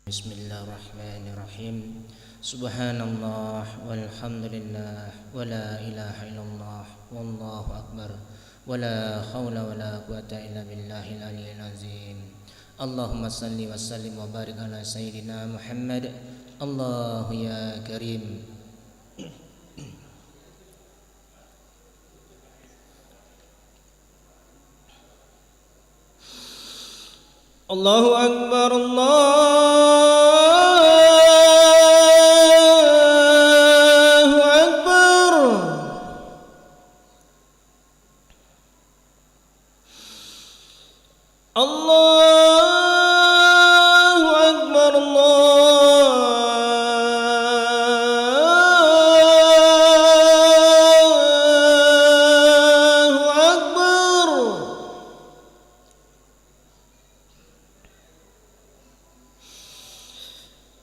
Bismillahirrahmanirrahim. Subhanallah walhamdulillah wala ilaha illallah wallahu akbar wala hawla wala quwata illa billahil aliyyil azim. Allahumma salli wa sallim wa barik ala sayyidina Muhammad. Allahu ya karim. Allahu akbar, Allahu akbar. Allahu akbar, Allahu akbar.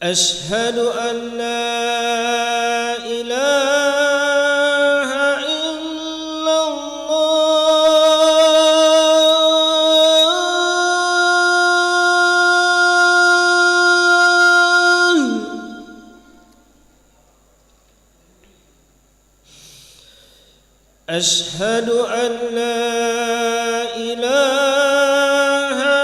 أشهد أن لا إله إلا الله. أشهد أن لا إله إلا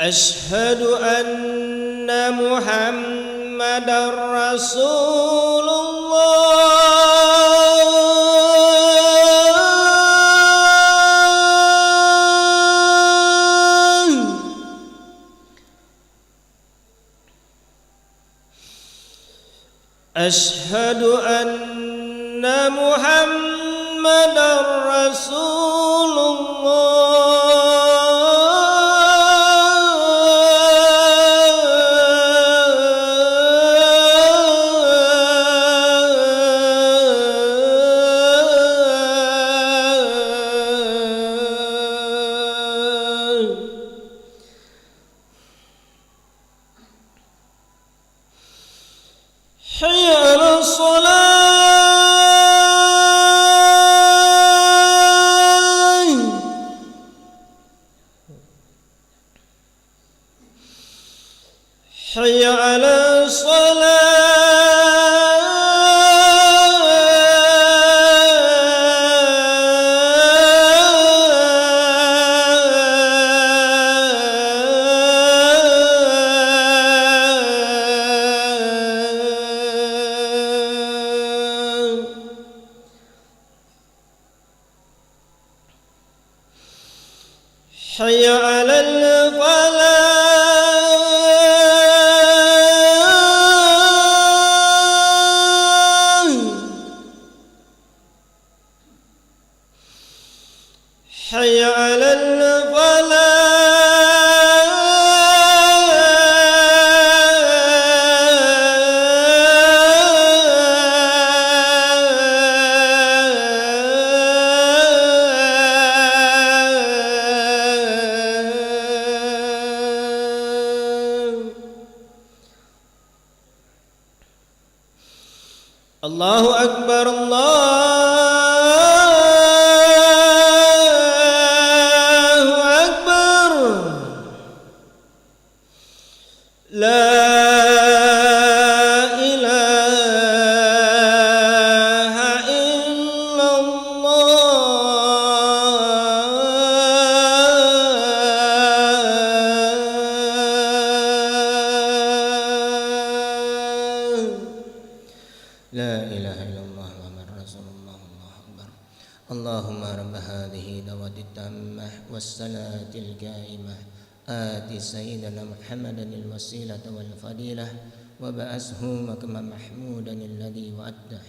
أشهد أن محمدا رسول الله. أشهد أن محمدا رسول حي على الصلاة. حي على حي على الفلاح. حي على الله أكبر، الله أكبر. لا إله إلا الله. لا إله إلا الله محمد رسول الله. الله أكبر. اللهم رب هذه دعوة التامة والصلاة القائمة آت سيدنا محمدا الوسيلة والفضيلة وبعثه مقاما محمودا الذي وعده.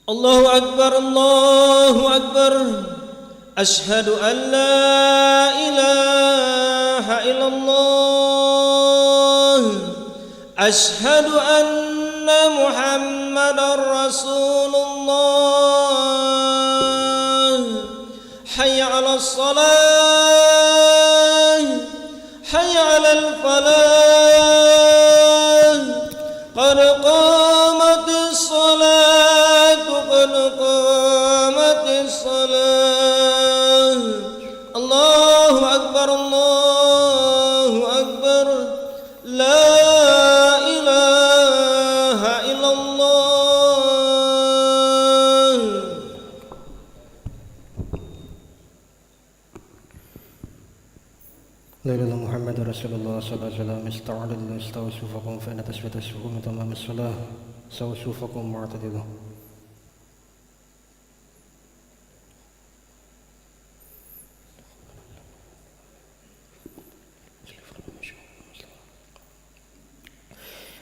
الله أكبر الله أكبر أشهد أن لا إله إلا الله أشهد أن محمدا رسول الله حي على الصلاة حي على الفلاح قد قامت الصلاة قد قامت الصلاة الله أكبر الله أكبر لا إله إلا الله. لا إله إلا محمد رسول الله صلى الله عليه وسلم استوعد استووا صفوفكم فإن تسوية الصفوف من تمام الصلاة سووا صفوفكم واعتدلوا.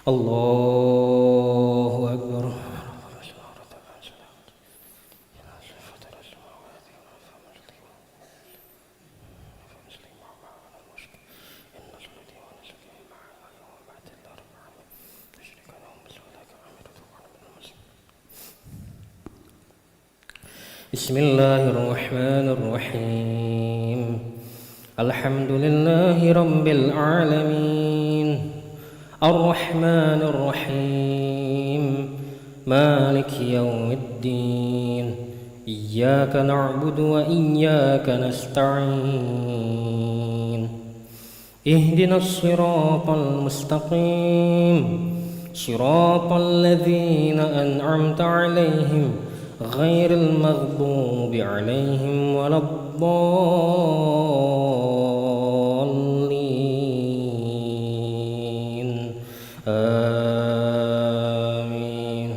الله أكبر. بسم الله الرحمن الرحيم الحمد لله رب العالمين الرحمن الرحيم مالك يوم الدين إياك نعبد وإياك نستعين اهدنا الصراط المستقيم صراط الذين أنعمت عليهم غير المغضوب عليهم ولا الضالين آمين.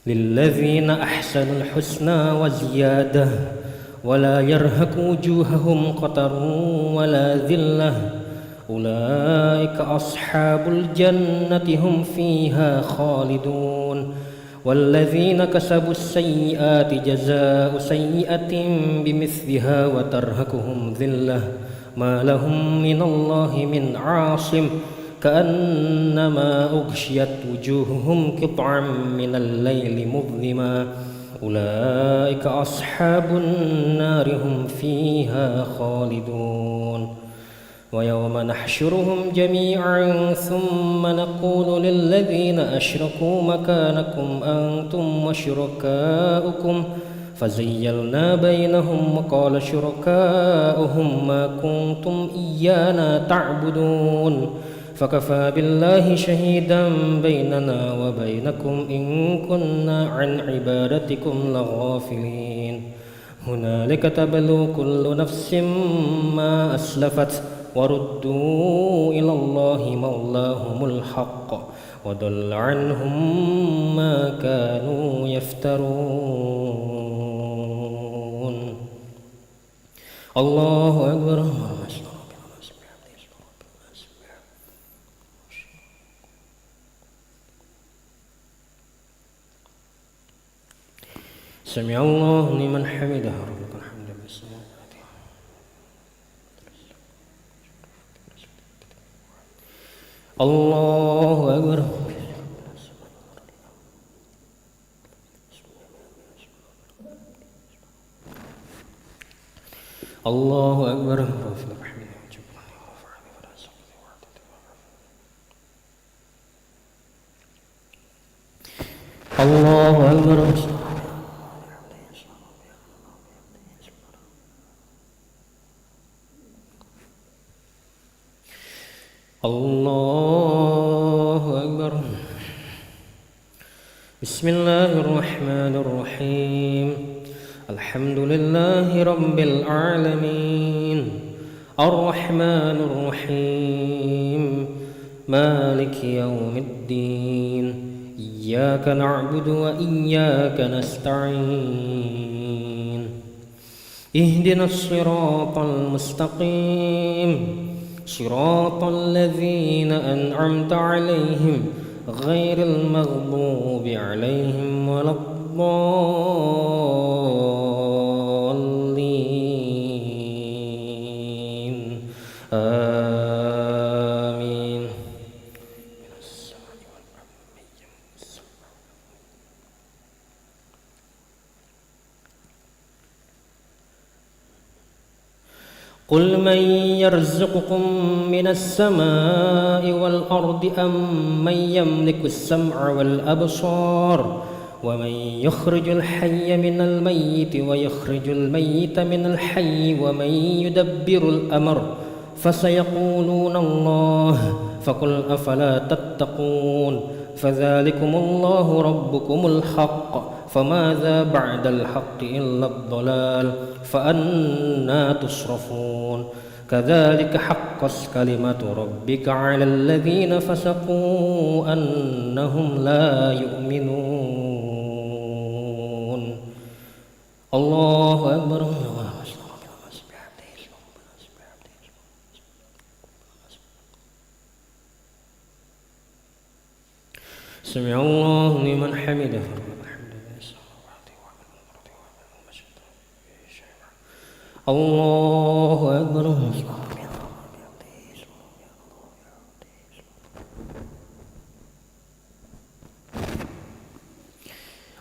للذين أحسنوا الحسنى وزيادة ولا يرهق وجوههم قتر ولا ذلة أولئك أصحاب الجنة هم فيها خالدون. والذين كسبوا السيئات جزاء سيئة بمثلها وترهقهم ذلة ما لهم من الله من عاصم كأنما أغشيت وجوههم قطعا من الليل مظلما أولئك أصحاب النار هم فيها خالدون. ويوم نحشرهم جميعا ثم نقول للذين أشركوا مكانكم أنتم وشركاؤكم فزيلنا بينهم وقال شركاؤهم ما كنتم إيانا تعبدون فكفى بالله شهيدا بيننا وبينكم إن كنا عن عبادتكم لغافلين. هنالك تبلو كل نفس ما أسلفت وردوا إلى الله مولاهم الحق وضل عنهم ما كانوا يفترون. الله أكبر. سمع الله لمن حمده ربنا الحمد لله. الله أكبر. الله أكبر. الله أكبر. الله أكبر. بسم الله الرحمن الرحيم الحمد لله رب العالمين الرحمن الرحيم مالك يوم الدين إياك نعبد وإياك نستعين اهدنا الصراط المستقيم صراط الذين أنعمت عليهم غير المغضوب عليهم ولا الضالين آمين. قل من يرزقكم من السماء والأرض أم من يملك السمع والأبصار ومن يخرج الحي من الميت ويخرج الميت من الحي ومن يدبر الأمر فسيقولون الله فقل أفلا تتقون فذلكم الله ربكم الحق فماذا بعد الحق إلا الضلال فأنى تصرفون كذلك حقت كلمة ربك على الذين فسقوا أنهم لا يؤمنون. الله أكبر. سمع الله لمن حمده. الله أكبر.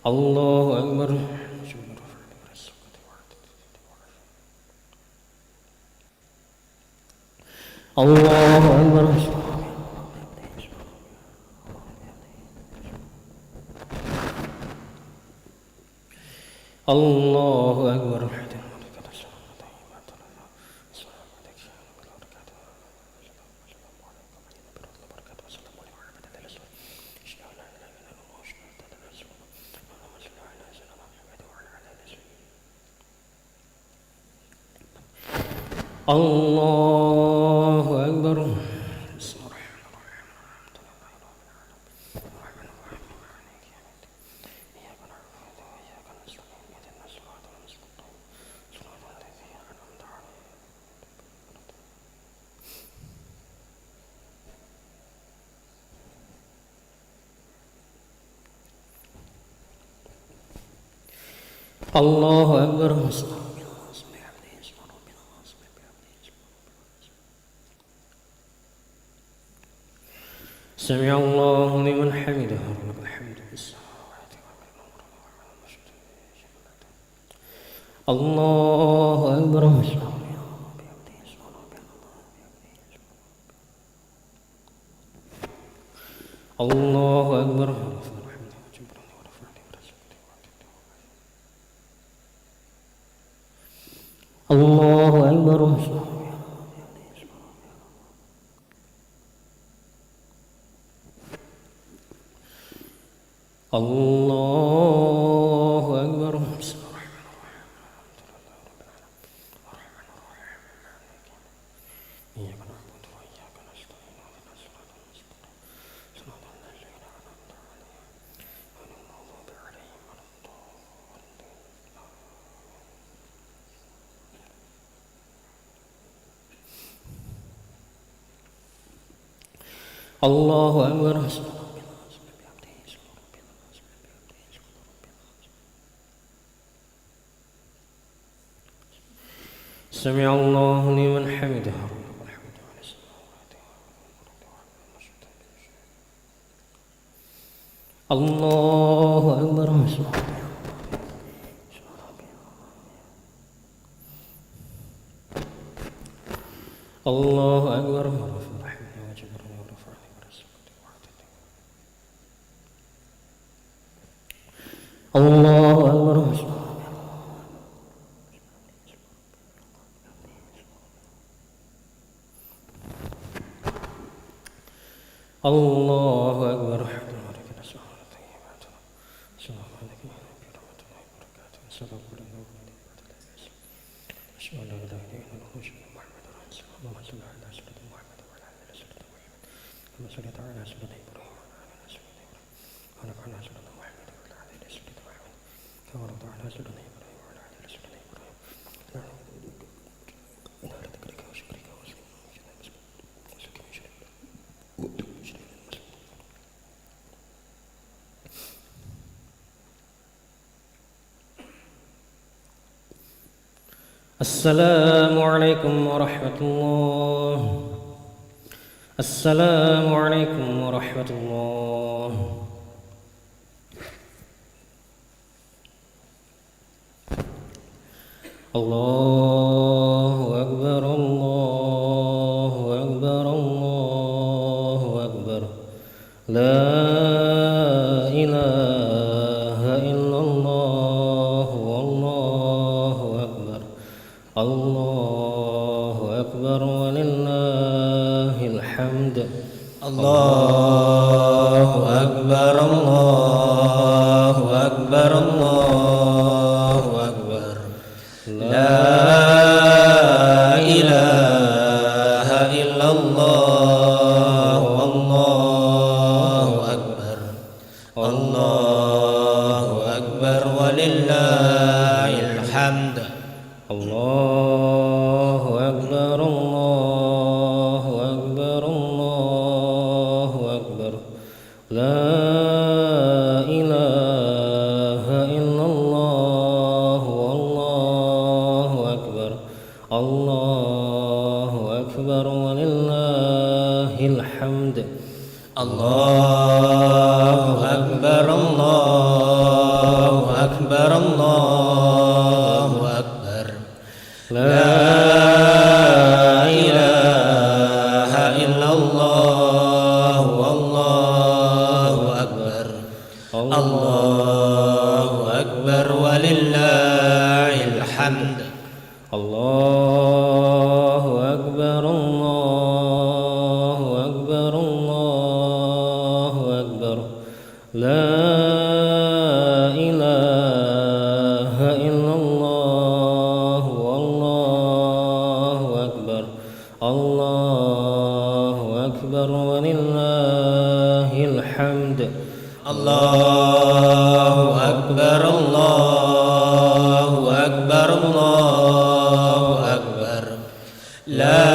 الله أكبر. الله أكبر. الله أكبر. الله أكبر. الله أكبر. سمع الله لمن حمده. الله أكبر. الله أكبر. الله أكبر. الله أكبر. الله أكبر. سمع الله لمن حمده. الله أكبر. الله أكبر. الله أكبر. الله أكبر. السلام عليكم ورحمة الله. السلام عليكم ورحمة الله. الله أكبر الله أكبر الله أكبر. لا إله إلا الله والله أكبر. الله أكبر ولله الحمد. الله أكبر الله أكبر الله أكبر. لا إله إلا الله والله أكبر. الله أكبر ولله الحمد. الله أكبر الله أكبر الله أكبر. لا إله إلا الله والله أكبر. الله أكبر ولله الحمد. الله أكبر الله أكبر الله أكبر. لا إله إلا الله والله أكبر. الله أكبر ولله الحمد. الله أكبر الله أكبر الله أكبر. لا إله إلا الله والله أكبر. الله أكبر ولله الحمد. الله أكبر الله أكبر الله أكبر. لا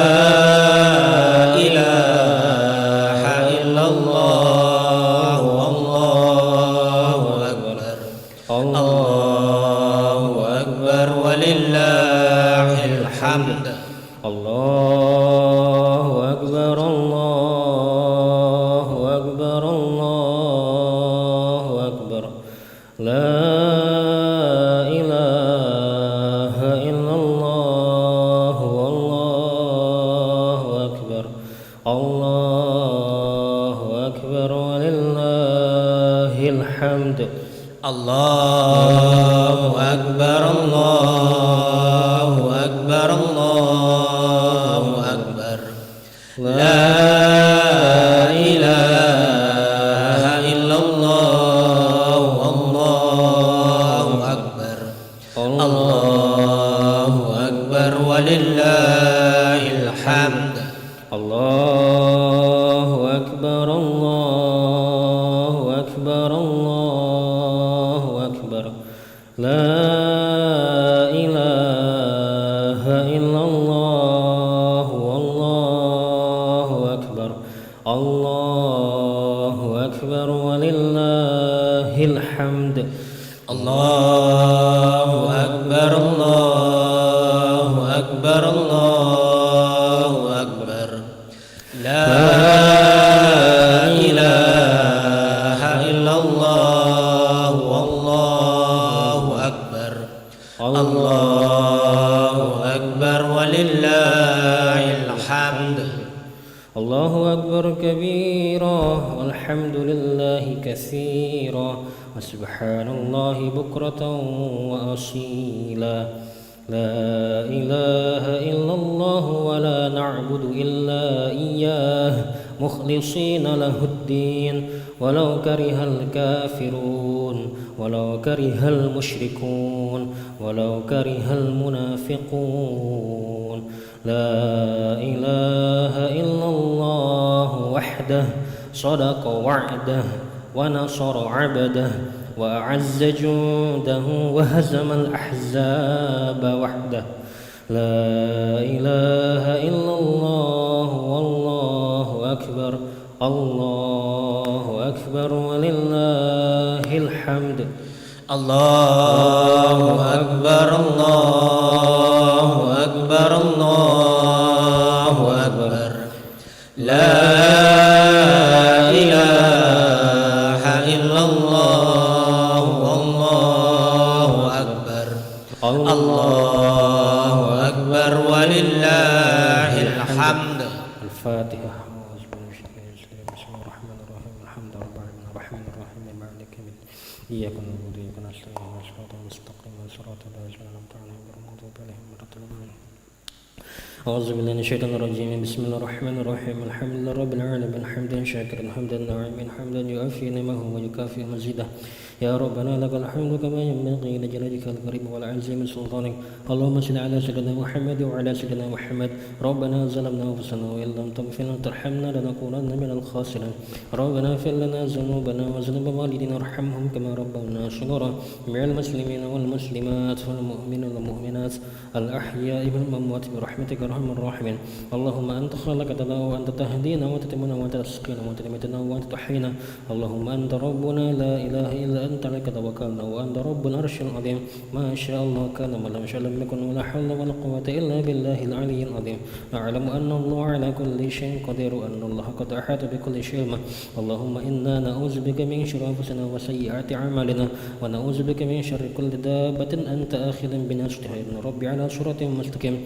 إله إلا الله والله أكبر. الله أكبر ولله الحمد. الله أكبر الله أكبر الله أكبر. لا إله إلا الله والله أكبر. الله أكبر ولله الحمد. الله أكبر الله أكبر الله أكبر. لا إله إلا الله والله أكبر. الله أكبر ولله الحمد. الله أكبر الله أكبر الله أكبر. لا إله إلا الله والله أكبر. الله أكبر ولله الحمد. الله أكبر الله أكبر الله أكبر. لا إله إلا الله والله أكبر. الله أكبر ولله الحمد. الله أكبر كبيرا والحمد لله كثيرا وسبحان الله بكرة وأصيلا. لا إله إلا الله ولا نعبد إلا إياه مخلصين له الدين ولو كره الكافرون ولو كره المشركون ولو كره المنافقون. لا إله إلا الله وحده صدق وعده ونصر عبده وأعز جنده وهزم الأحزاب وحده. لا إله إلا الله والله أكبر. الله أكبر ولله الحمد. الله أكبر الله الرحمن الرحيم مالك يوم الدين إياك نعبد وإياك نستعين اهدنا الصراط المستقيم صراط الذين أنعمت عليهم غير المغضوب عليهم ولا الضالين. أعوذ بالله من الشيطان الرجيم بسم الله الرحمن الرحيم الحمد لله رب العالمين حمدا شاكرا حمدا ناعما حمدا يوافي نعمه ويكافئ مزيده. يا ربنا لك الحمد كما ينبغي لجلالك الكريم والعزيم سلطانك. اللهم صل على سيدنا محمد وعلى سيدنا محمد. ربنا ظلمنا أنفسنا وإن لم تغفر وترحمنا لنكونن من الخاسرين. ربنا اغفر لنا ذنوبنا وذنوب والدينا وارحمهم كما ربونا صغارا. مع المسلمين والمسلمات والمؤمنين والمؤمنات الأحياء والأموات برحمتك أرحم الراحمين. اللهم أنت خلقتنا وأنت تهدينا وتتمنى وأنت تسقينا وأنت تميتنا وأنت تحيينا. اللهم أنت ربنا لا إله إلا أنت لك توكلنا وأنت رب العرش العظيم. ما شاء الله كان وما لم يشاء لم يكن ولا حول ولا قوة إلا بالله العلي العظيم. نعلم أن الله على كل شيء قدير وأن الله قد أحاط بكل شيء. اللهم إنا نعوذ بك من شرور أنفسنا وسيئات أعمالنا ونعوذ بك من شر كل دابة أنت آخذ بناصيتها إن ربي على صراط مستقيم.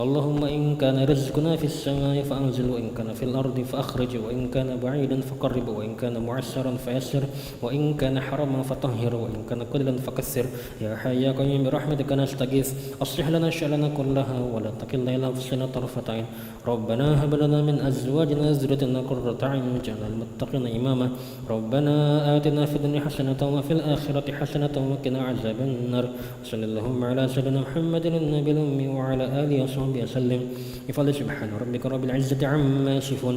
اللهم إن كان رزقنا في السماء فأنزل وإن كان في الأرض فأخرج وإن كان بعيدا فقرب وإن كان معسرا فيسر وإن كان حرما فطهر وإن كان قليلا فكثر. يا حي يا قيوم برحمتك نستغيث أصلح لنا شأننا كلها ولا تكلنا إلى أنفسنا طرفة عين. ربنا هب لنا من أزواجنا وذريتنا قرة أعين واجعلنا للمتقين إماما. ربنا آتنا في الدنيا حسنة وفي الآخرة حسنة وقنا عذاب النار. وصلى اللهم على سيدنا محمد النبي الأمي وعلى آله وصحبه وسلم. بفضل سبحان ربك رب العزة عما يصفون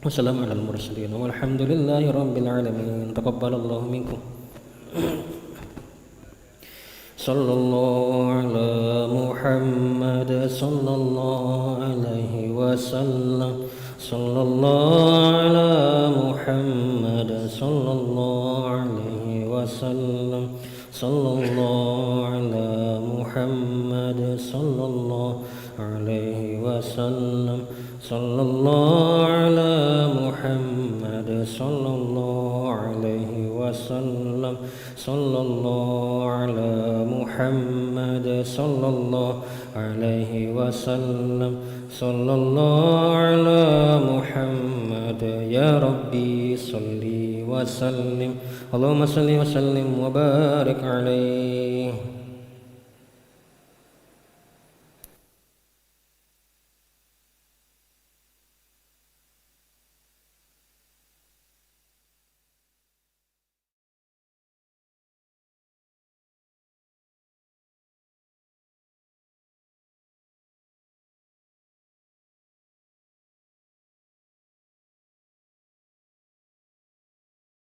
وسلام على المرسلين والحمد لله رب العالمين. تقبل الله منكم. صلى الله على محمد صلى الله عليه وسلم. صلى الله على محمد صلى الله عليه وسلم. صلى الله على محمد صلى الله عليه وسلم. صلى الله على محمد صلى الله عليه وسلم. صلى الله على محمد صلى الله عليه وسلم. صلى الله على محمد. يا ربي صل وسلم. اللهم صل وسلم وبارك عليه.